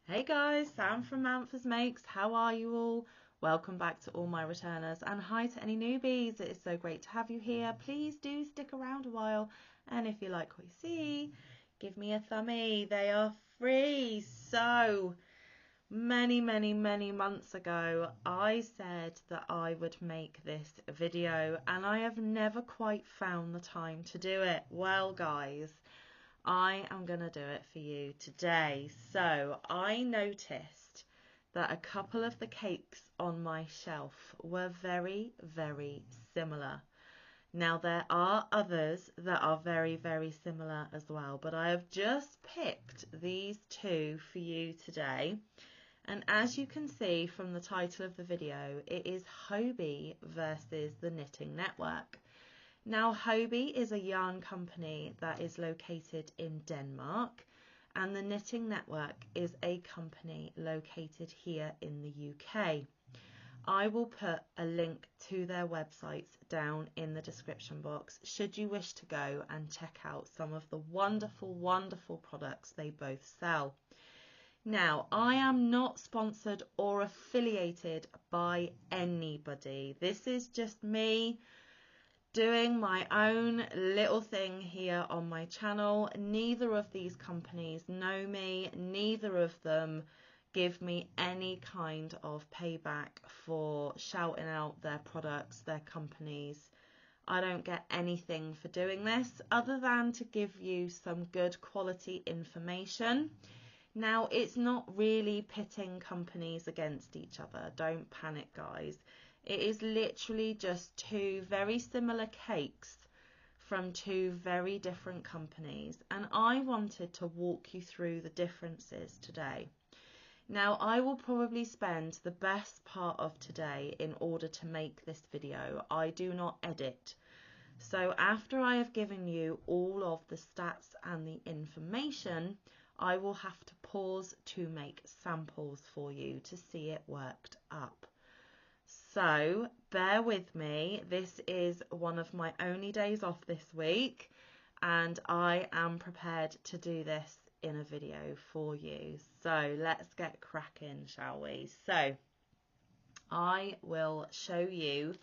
Hey guys, Sam from Manfa's Makes. How are you all? Welcome back to all my returners, and hi to any newbies. It is so great to have you here. Please do stick around a while, and if you like what you see, give me a thumbie. They are free. So many months ago, I said that I would make this video, and I have never quite found the time to do it. Well guys, I am going to do it for you today. So I noticed that a couple of the cakes on my shelf were very similar. Now there are others that are very similar as well, but I have just picked these two for you today. And as you can see from the title of the video, it is Hobbii versus the Knitting Network. Now, Hobbii is a yarn company that is located in Denmark, and the Knitting Network is a company located here in the UK. I will put a link to their websites down in the description box should you wish to go and check out some of the wonderful products they both sell. Now, I am not sponsored or affiliated by anybody. This is just me doing my own little thing here on my channel. Neither of these companies know me. Neither of them give me any kind of payback for shouting out their products, their companies. I don't get anything for doing this other than to give you some good quality information. Now, it's not really pitting companies against each other. Don't panic, guys. It is literally just two very similar cakes from two very different companies, and I wanted to walk you through the differences today. Now, I will probably spend the best part of today in order to make this video. I do not edit. So after I have given you all of the stats and the information, I will have to pause to make samples for you to see it worked up. So bear with me. This is one of my only days off this week, and I am prepared to do this in a video for you. So let's get cracking, shall we? So I will show you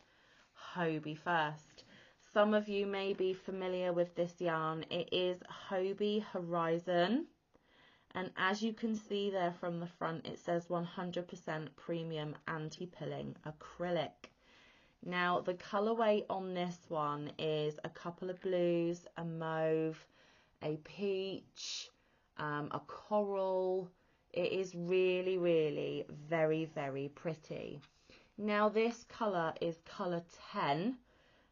Hobbii first. Some of you may be familiar with this yarn. It is Hobbii Horizon. And as you can see there from the front, it says 100% premium anti-pilling acrylic. Now, the colourway on this one is a couple of blues, a mauve, a peach, a coral. It is really very pretty. Now, this colour is colour 10.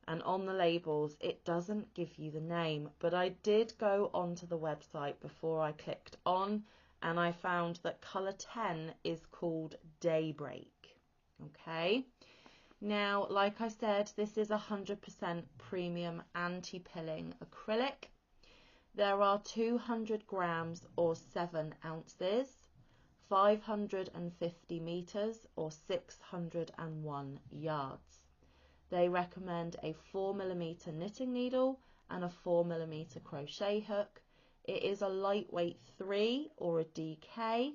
And on the labels it doesn't give you the name, but I did go onto the website before I clicked on, and I found that colour 10 is called Daybreak. Okay, now like I said, this is 100% premium anti-pilling acrylic. There are 200 grams or 7 ounces, 550 meters or 601 yards. They recommend a 4mm knitting needle and a 4mm crochet hook. It is a lightweight 3 or a DK.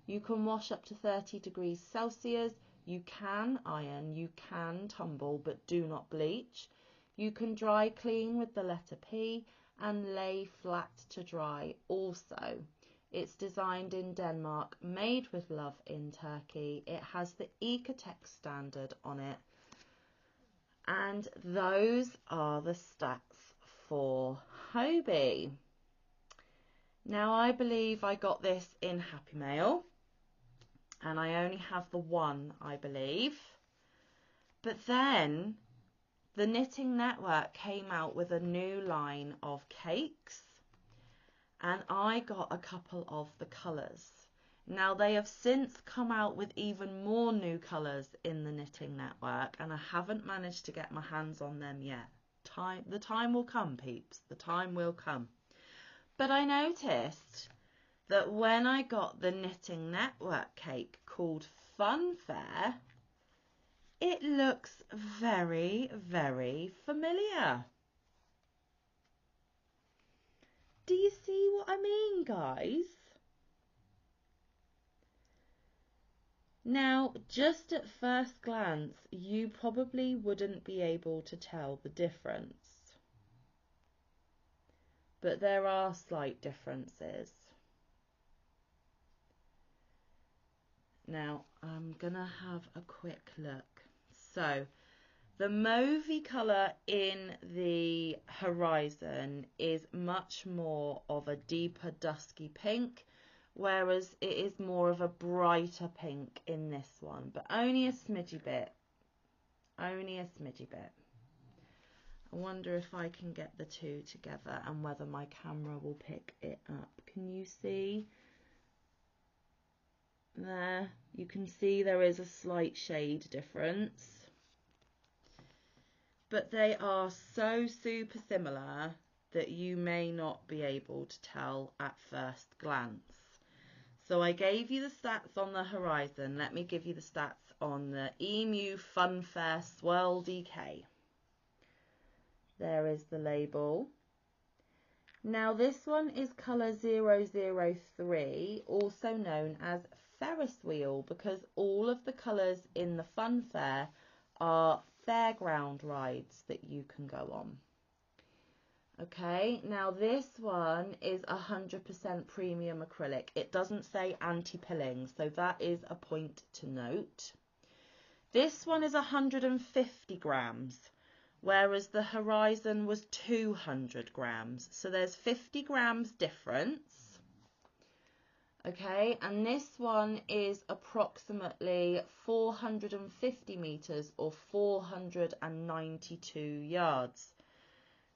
You can wash up to 30 degrees Celsius. You can iron, you can tumble, but do not bleach. You can dry clean with the letter P and lay flat to dry also. It's designed in Denmark, made with love in Turkey. It has the Ecotex standard on it. And those are the stats for Hobbii. Now, I believe I got this in Happy Mail, and I only have the one, I believe. But then the Knitting Network came out with a new line of cakes, and I got a couple of the colours. Now, they have since come out with even more new colours in the Knitting Network, and I haven't managed to get my hands on them yet. The time will come, peeps. The time will come. But I noticed that when I got the Knitting Network cake called Funfair, it looks very familiar. Do you see what I mean, guys? Now, just at first glance, you probably wouldn't be able to tell the difference, but there are slight differences. Now, I'm gonna have a quick look. So, the mauvey colour in the Horizon is much more of a deeper dusky pink, whereas it is more of a brighter pink in this one, but only a smidgy bit. Only a smidgy bit. I wonder if I can get the two together and whether my camera will pick it up. Can you see? There, you can see there is a slight shade difference. But they are so super similar that you may not be able to tell at first glance. So I gave you the stats on the Horizon. Let me give you the stats on the Emu Funfair Swirl DK. There is the label. Now this one is colour 003, also known as Ferris wheel, because all of the colours in the Funfair are fairground rides that you can go on. Okay, now this one is 100% premium acrylic. It doesn't say anti-pilling, so that is a point to note. This one is 150 grams, whereas the Horizon was 200 grams. So there's 50 grams difference. Okay, and this one is approximately 450 metres or 492 yards.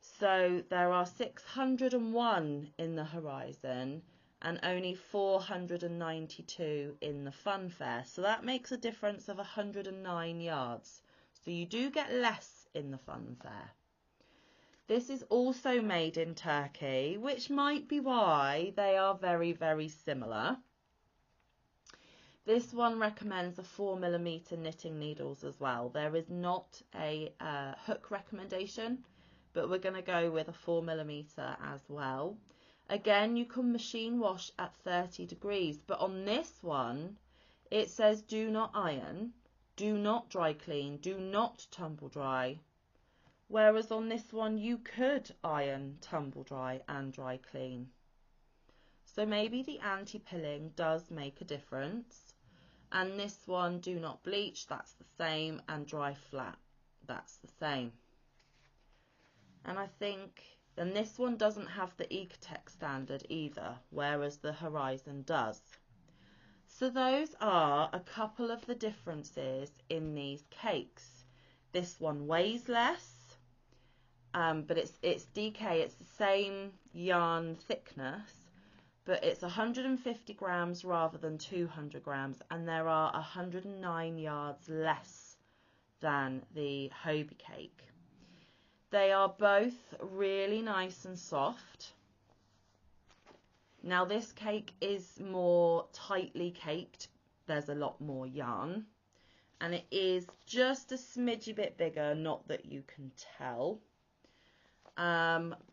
So there are 601 in the Horizon and only 492 in the Funfair. So that makes a difference of 109 yards. So you do get less in the Funfair. This is also made in Turkey, which might be why they are very, very similar. This one recommends a 4mm knitting needles as well. There is not a hook recommendation, but we're going to go with a 4mm as well. Again, you can machine wash at 30 degrees, but on this one, it says do not iron, do not dry clean, do not tumble dry. Whereas on this one, you could iron, tumble dry and dry clean. So maybe the anti-pilling does make a difference. And this one, do not bleach, that's the same, and dry flat, that's the same. And I think, and this one doesn't have the Ecotech standard either, whereas the Horizon does. So those are a couple of the differences in these cakes. This one weighs less. But it's DK, it's the same yarn thickness, but it's 150 grams rather than 200 grams, and there are 109 yards less than the Hobbii cake. They are both really nice and soft. Now this cake is more tightly caked, there's a lot more yarn, and it is just a smidgy bit bigger, not that you can tell.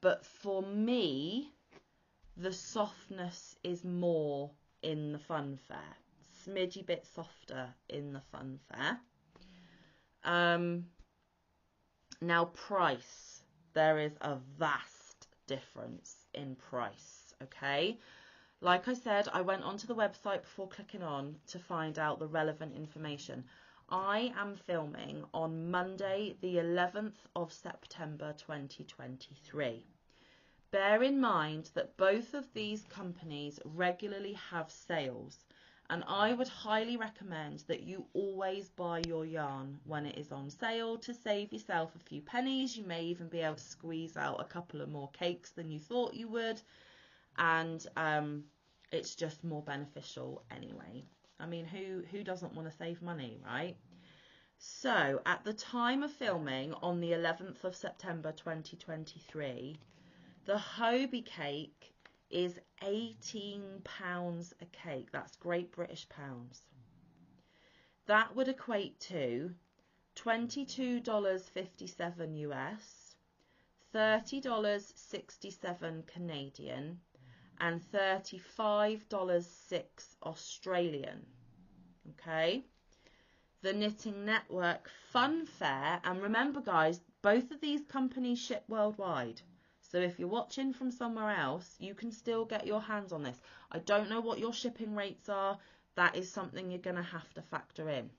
But for me, the softness is more in the Funfair. Smidgy bit softer in the Funfair. Now price. There is a vast difference in price, okay? Like I said, I went onto the website before clicking on to find out the relevant information. I am filming on Monday, the 11th of September 2023. Bear in mind that both of these companies regularly have sales, and I would highly recommend that you always buy your yarn when it is on sale to save yourself a few pennies. You may even be able to squeeze out a couple of more cakes than you thought you would, and it's just more beneficial anyway. I mean, who doesn't want to save money, right? So, at the time of filming, on the 11th of September 2023, the Hobbii cake is £18 a cake. That's Great British pounds. That would equate to $22.57 US, $30.67 Canadian, and $35.06 Australian. Okay. The Knitting Network Funfair, and remember guys, both of these companies ship worldwide. So if you're watching from somewhere else, you can still get your hands on this. I don't know what your shipping rates are. That is something you're going to have to factor in.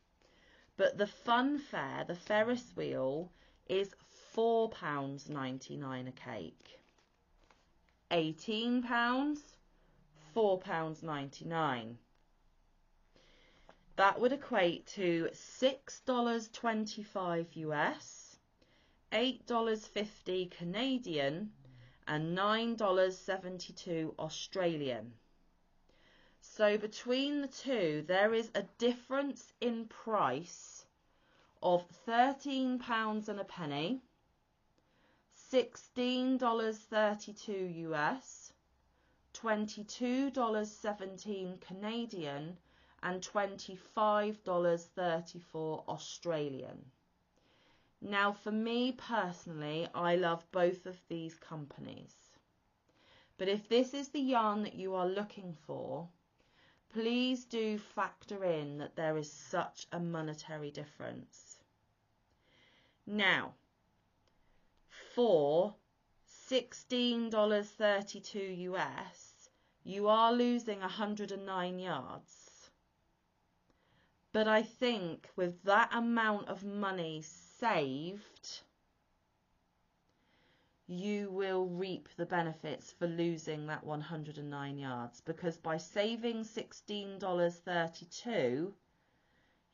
But the Funfair, the Ferris wheel, is £4.99 a cake. £18, £4.99. That would equate to $6.25 US, $8.50 Canadian, and $9.72 Australian. So between the two, there is a difference in price of £13 and a penny, $16.32 US, $22.17 Canadian, and $25.34 Australian. Now for me personally, I love both of these companies. But if this is the yarn that you are looking for, please do factor in that there is such a monetary difference. Now, for $16.32 US, you are losing 109 yards. But I think with that amount of money saved, you will reap the benefits for losing that 109 yards, because by saving $16.32,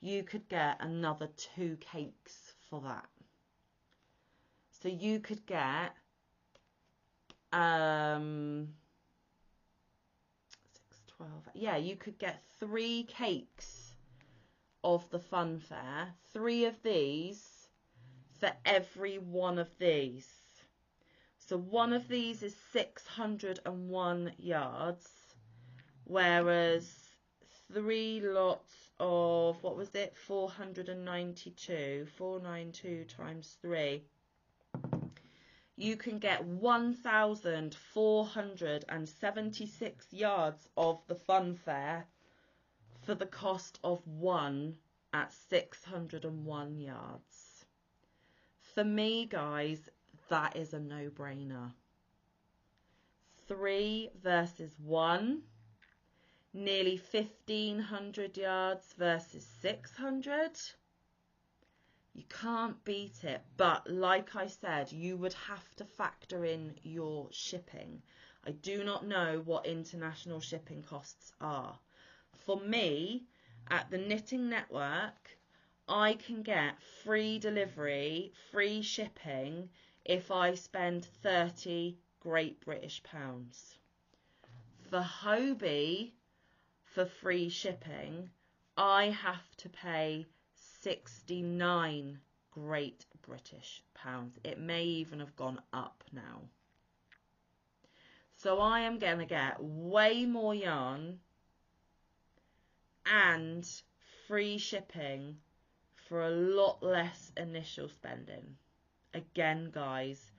you could get another 2 cakes for that. So you could get 6, 12, yeah, you could get 3 cakes of the Funfair, 3 of these for every one of these. So one of these is 601 yards, whereas 3 lots of, what was it, 492, 492 times 3, you can get 1,476 yards of the Funfair for the cost of 1 at 601 yards. For me, guys, that is a no-brainer. 3 versus 1, nearly 1,500 yards versus 600. You can't beat it, but like I said, you would have to factor in your shipping. I do not know what international shipping costs are. For me, at the Knitting Network, I can get free delivery, free shipping if I spend 30 Great British pounds. For Hobbii, for free shipping, I have to pay 69 Great British pounds. It may even have gone up now. So I am going to get way more yarn and free shipping for a lot less initial spending. Again, guys,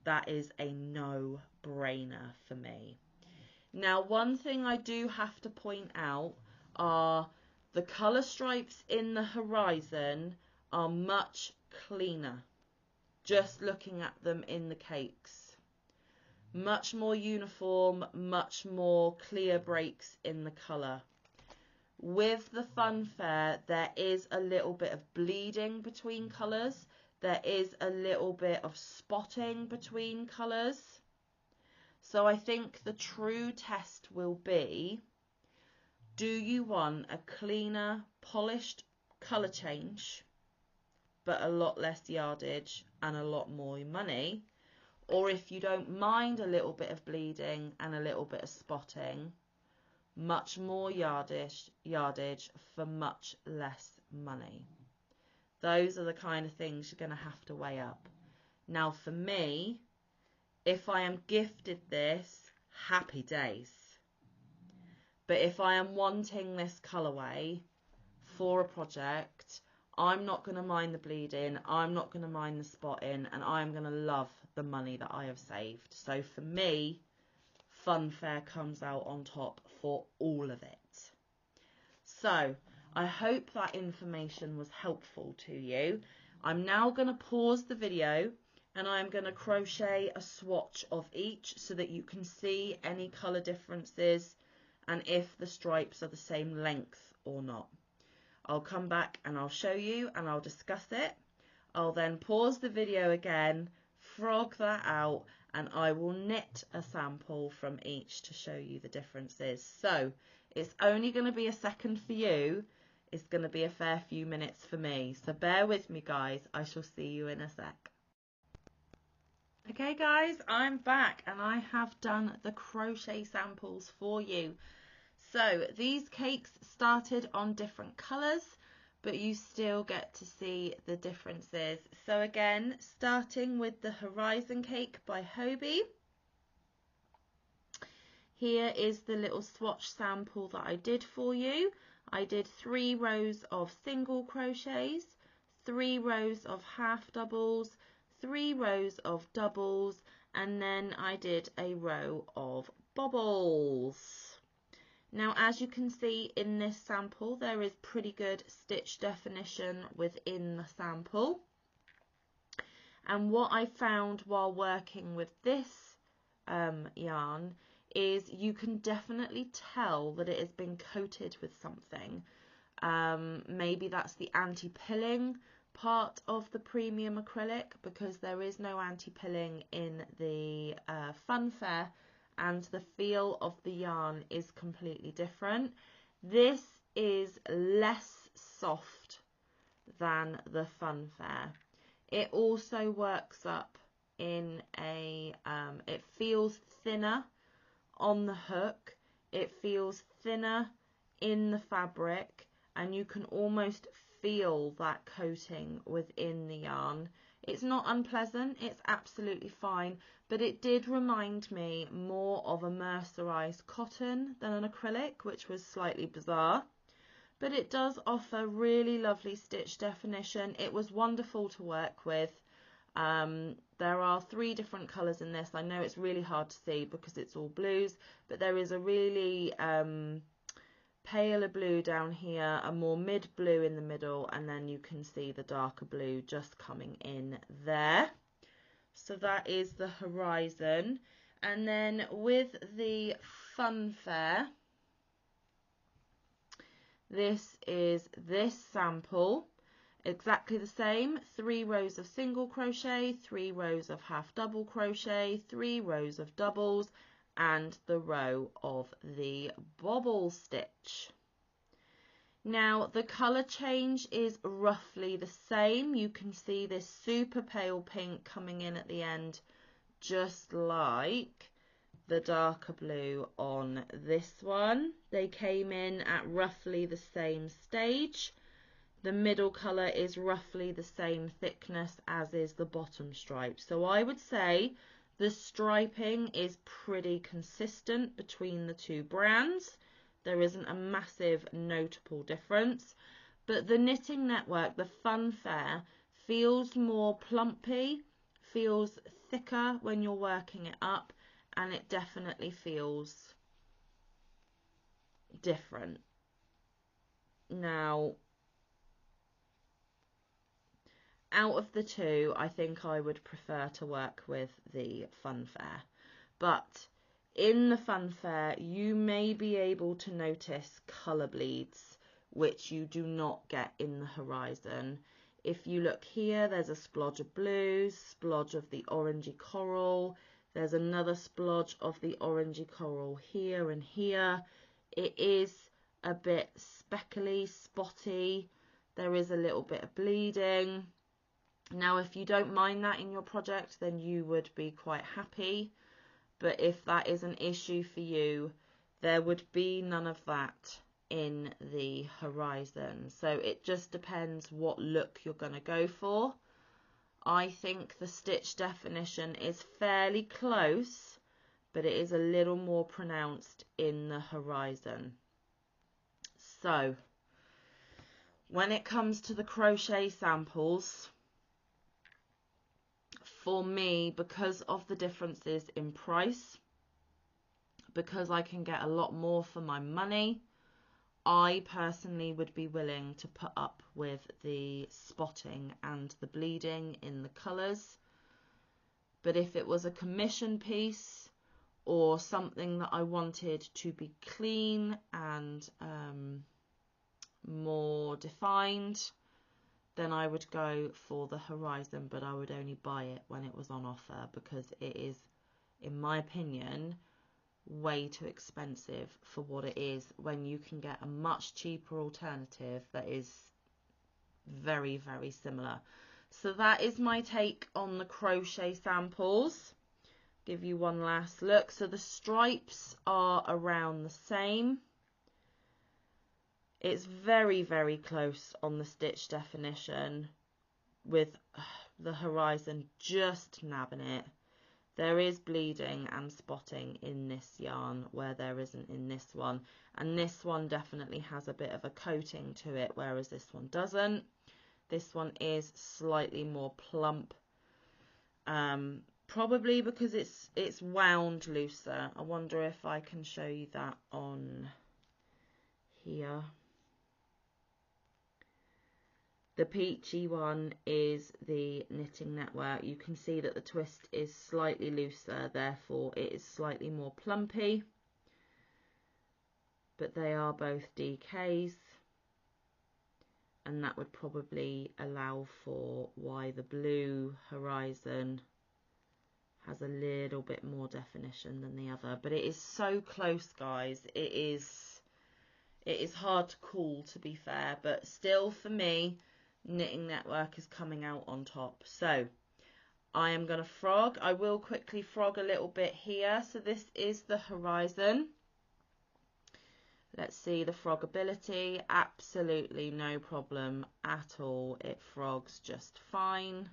that is a no-brainer for me. Now, one thing I do have to point out are the colour stripes in the horizon are much cleaner, just looking at them in the cakes. Much more uniform, much more clear breaks in the colour. With the Funfair, there is a little bit of bleeding between colours. There is a little bit of spotting between colours. So I think the true test will be, do you want a cleaner, polished colour change, but a lot less yardage and a lot more money? Or if you don't mind a little bit of bleeding and a little bit of spotting, much more yardage for much less money. Those are the kind of things you're going to have to weigh up. Now for me, if I am gifted this, happy days. But if I am wanting this colourway for a project, I'm not going to mind the bleeding, I'm not going to mind the spotting, and I'm going to love the money that I have saved. So for me, Funfair comes out on top for all of it. So I hope that information was helpful to you. I'm now going to pause the video and I'm going to crochet a swatch of each so that you can see any colour differences and if the stripes are the same length or not. I'll come back and I'll show you and I'll discuss it. I'll then pause the video again, frog that out, and I will knit a sample from each to show you the differences. So it's only going to be a second for you. It's going to be a fair few minutes for me. So bear with me, guys. I shall see you in a sec. Okay, guys, I'm back and I have done the crochet samples for you. So these cakes started on different colours, but you still get to see the differences. So again, starting with the Horizon Cake by Hobbii. Here is the little swatch sample that I did for you. I did 3 rows of single crochets, 3 rows of half doubles, 3 rows of doubles, and then I did a row of bobbles. Now, as you can see in this sample, there is pretty good stitch definition within the sample. And what I found while working with this yarn is you can definitely tell that it has been coated with something. Maybe that's the anti-pilling part of the premium acrylic, because there is no anti-pilling in the Funfair, and the feel of the yarn is completely different. This is less soft than the Funfair. It also works up in a, it feels thinner on the hook, it feels thinner in the fabric, and you can almost feel that coating within the yarn. It's not unpleasant, it's absolutely fine, but it did remind me more of a mercerized cotton than an acrylic, which was slightly bizarre. But it does offer really lovely stitch definition. It was wonderful to work with. There are 3 different colours in this. I know it's really hard to see because it's all blues, but there is a really paler blue down here, a more mid blue in the middle, and then you can see the darker blue just coming in there. So that is the Horizon. And then with the Funfair, this is this sample, exactly the same, 3 rows of single crochet, 3 rows of half double crochet, 3 rows of doubles, and the row of the bobble stitch. Now the colour change is roughly the same. You can see this super pale pink coming in at the end, just like the darker blue on this one. They came in at roughly the same stage. The middle colour is roughly the same thickness as is the bottom stripe. So I would say the striping is pretty consistent between the 2 brands. There isn't a massive notable difference. But the knitting network, the Funfair, feels more plumpy, feels thicker when you're working it up, and it definitely feels different. Now, out of the 2, I think I would prefer to work with the Funfair. But in the Funfair, you may be able to notice colour bleeds, which you do not get in the Horizon. If you look here, there's a splodge of blues, splodge of the orangey coral. There's another splodge of the orangey coral here and here. It is a bit speckly, spotty. There is a little bit of bleeding. Now, if you don't mind that in your project, then you would be quite happy. But if that is an issue for you, there would be none of that in the Horizon. So it just depends what look you're going to go for. I think the stitch definition is fairly close, but it is a little more pronounced in the Horizon. So when it comes to the crochet samples, for me, because of the differences in price, because I can get a lot more for my money, I personally would be willing to put up with the spotting and the bleeding in the colours. But if it was a commission piece or something that I wanted to be clean and more defined, then I would go for the Horizon, but I would only buy it when it was on offer, because it is, in my opinion, way too expensive for what it is, when you can get a much cheaper alternative that is very, very similar. So that is my take on the crochet samples. Give you one last look. So the stripes are around the same. It's very, very close on the stitch definition, with the Horizon just nabbing it. There is bleeding and spotting in this yarn where there isn't in this one, and this one definitely has a bit of a coating to it, whereas this one doesn't. This one is slightly more plump, probably because it's wound looser. I wonder if I can show you that on here. The peachy one is the Knitting Network. You can see that the twist is slightly looser, therefore it is slightly more plumpy. But they are both DKs, and that would probably allow for why the blue Horizon has a little bit more definition than the other. But it is so close, guys. It is hard to call, to be fair, but still, for me, Knitting Network is coming out on top. So I am going to frog. I will quickly frog a little bit here. So this is the Horizon. Let's see the frogability. Absolutely no problem at all. It frogs just fine.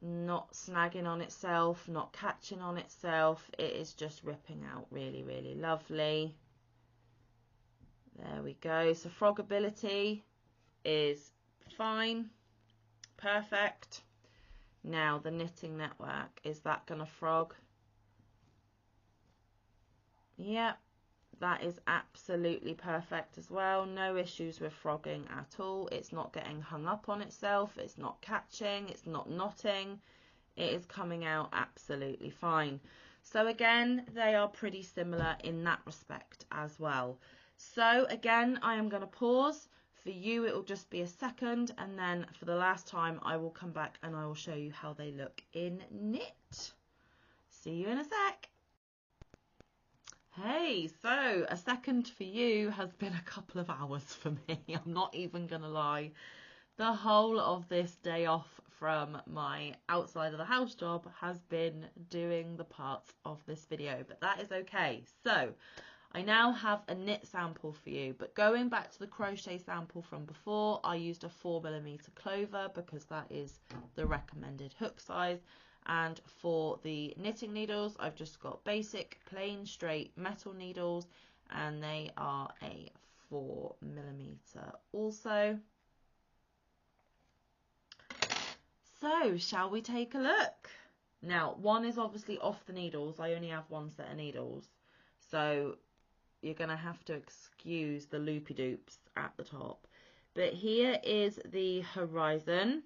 Not snagging on itself, not catching on itself. It is just ripping out really, really lovely. There we go. So frogability is fine, perfect. Now the Knitting Network, is that going to frog? Yep, that is absolutely perfect as well. No issues with frogging at all. It's not getting hung up on itself, it's not catching, it's not knotting. It is coming out absolutely fine. So again, they are pretty similar in that respect as well. So again, I am going to pause. For you, it will just be a second, and then for the last time, I will come back and I will show you how they look in knit. See you in a sec. Hey, so a second for you has been a couple of hours for me. I'm not even going to lie. The whole of this day off from my outside of the house job has been doing the parts of this video, but that is okay. So I now have a knit sample for you, but going back to the crochet sample from before, I used a 4mm clover because that is the recommended hook size. And for the knitting needles, I've just got basic plain straight metal needles, and they are a 4mm also. So shall we take a look? Now, one is obviously off the needles. I only have one set of needles, so you're going to have to excuse the loopy-doops at the top. But here is the Horizon.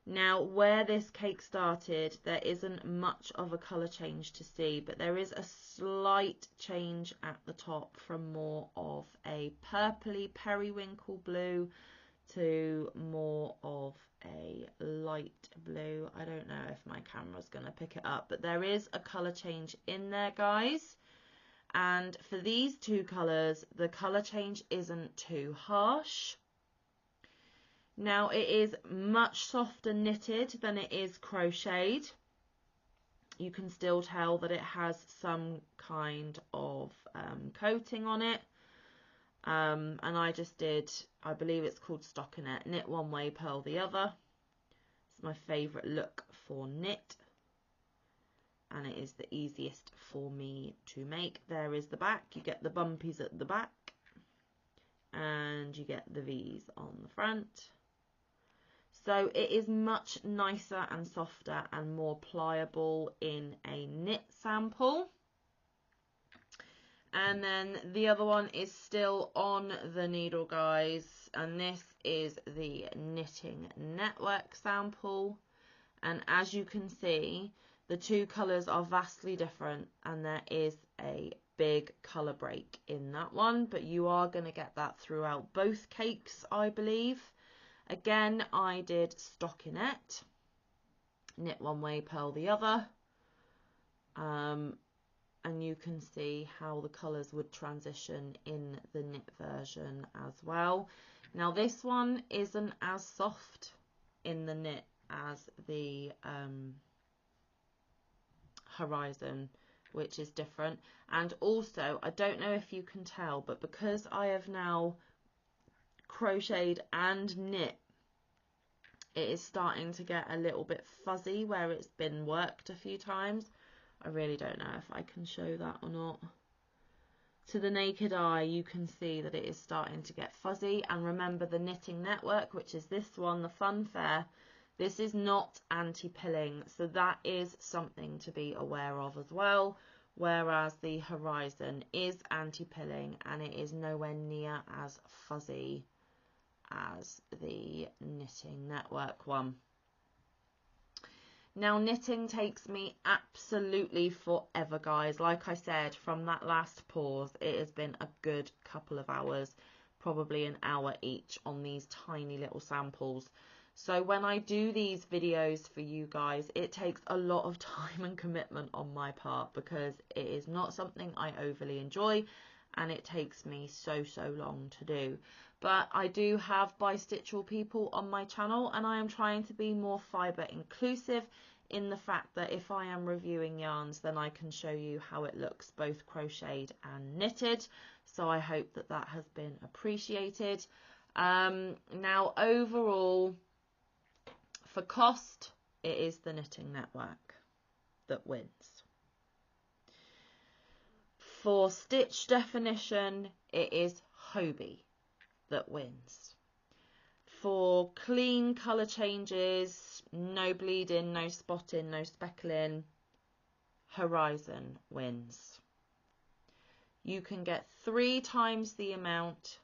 Now, where this cake started, there isn't much of a colour change to see, but there is a slight change at the top from more of a purpley periwinkle blue to more of a light blue. I don't know if my camera's going to pick it up, but there is a colour change in there, guys. And for these two colours, the colour change isn't too harsh. Now, it is much softer knitted than it is crocheted. You can still tell that it has some kind of coating on it. And I just did, I believe it's called stockinette, knit one way, purl the other. It's my favourite look for knit, and it is the easiest for me to make. There is the back. You get the bumpies at the back, and you get the V's on the front. So it is much nicer and softer and more pliable in a knit sample. And then the other one is still on the needle, guys, and this is the Knitting Network sample. And as you can see, the two colours are vastly different, and there is a big colour break in that one, but you are going to get that throughout both cakes, I believe. Again, I did stockinette, knit one way, purl the other, and you can see how the colours would transition in the knit version as well. Now this one isn't as soft in the knit as the Horizon, which is different. And also, I don't know if you can tell, but because I have now crocheted and knit, it is starting to get a little bit fuzzy where it's been worked a few times. I really don't know if I can show that or not. To the naked eye, you can see that it is starting to get fuzzy. And remember, the Knitting Network, which is this one, the Funfair, this is not anti-pilling, so that is something to be aware of as well. Whereas the Horizon is anti-pilling, and it is nowhere near as fuzzy as the Knitting Network one. Now, knitting takes me absolutely forever, guys. Like I said, from that last pause, it has been a good couple of hours, probably an hour each on these tiny little samples. So when I do these videos for you guys, it takes a lot of time and commitment on my part, because it is not something I overly enjoy, and it takes me so long to do. But I do have bi-stitchal people on my channel, and I am trying to be more fibre inclusive in the fact that if I am reviewing yarns, then I can show you how it looks both crocheted and knitted. So I hope that that has been appreciated. Now overall, for cost, it is the Knitting Network that wins. For stitch definition, it is Hobbii that wins. For clean colour changes, no bleeding, no spotting, no speckling, Horizon wins. You can get 3 times the amount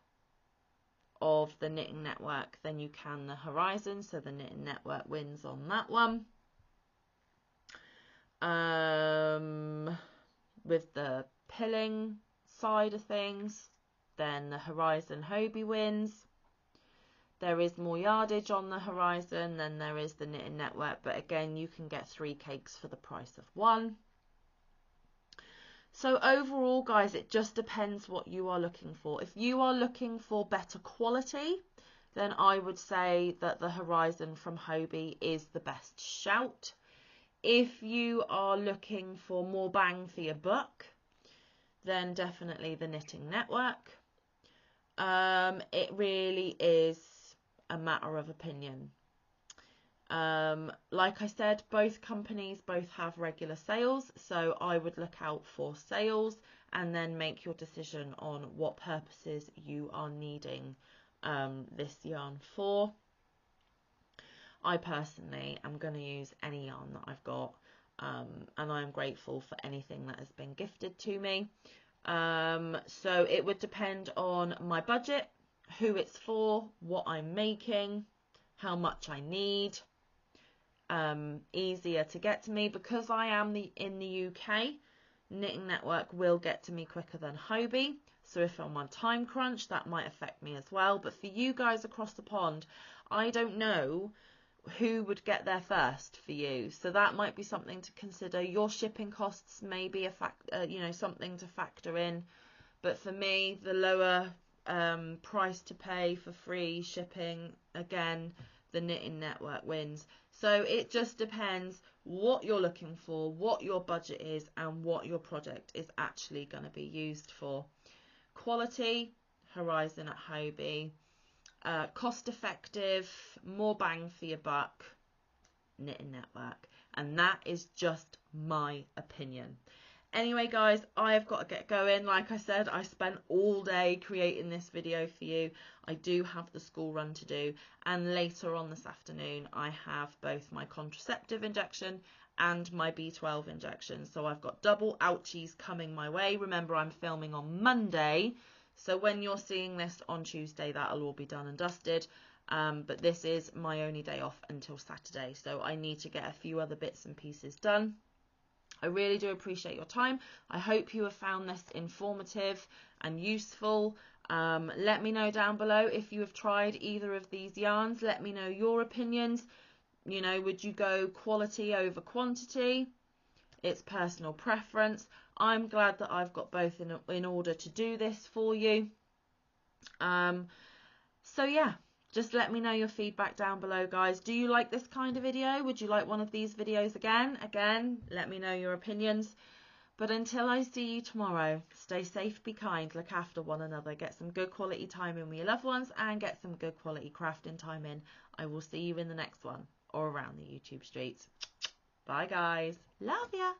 of the Knitting Network than you can the Horizon, so the Knitting Network wins on that one. With the pilling side of things, then the Horizon Hobbii wins. There is more yardage on the Horizon than there is the Knitting Network, but again, you can get 3 cakes for the price of 1. So overall, guys, it just depends what you are looking for. If you are looking for better quality, then I would say that the Horizon from Hobbii is the best shout. If you are looking for more bang for your buck, then definitely the Knitting Network. It really is a matter of opinion. Like I said, both companies both have regular sales, so I would look out for sales and then make your decision on what purposes you are needing this yarn for. I personally am going to use any yarn that I've got, and I'm grateful for anything that has been gifted to me. So it would depend on my budget, who it's for, what I'm making, how much I need. Easier to get to me because I am in the UK. Knitting Network will get to me quicker than Hobbii, so if I'm on time crunch, that might affect me as well. But for you guys across the pond, I don't know who would get there first for you, so that might be something to consider. Your shipping costs may be something to factor in, but for me, the lower price to pay for free shipping, again, the Knitting Network wins. So it just depends what you're looking for, what your budget is, and what your project is actually going to be used for. Quality, Horizon at Hobbii. Cost effective, more bang for your buck, Knitting Network. And that is just my opinion. Anyway, guys, I've got to get going. Like I said, I spent all day creating this video for you. I do have the school run to do, and later on this afternoon I have both my contraceptive injection and my B12 injection. So I've got double ouchies coming my way. Remember, I'm filming on Monday, so when you're seeing this on Tuesday, that'll all be done and dusted. But this is my only day off until Saturday, so I need to get a few other bits and pieces done. I really do appreciate your time. I hope you have found this informative and useful. Let me know down below if you have tried either of these yarns. Let me know your opinions. You know, would you go quality over quantity? It's personal preference. I'm glad that I've got both in order to do this for you. So yeah, just let me know your feedback down below, guys. Do you like this kind of video? Would you like one of these videos again? Again, let me know your opinions. But until I see you tomorrow, stay safe, be kind, look after one another, get some good quality time in with your loved ones, and get some good quality crafting time in. I will see you in the next one or around the YouTube streets. Bye, guys. Love ya.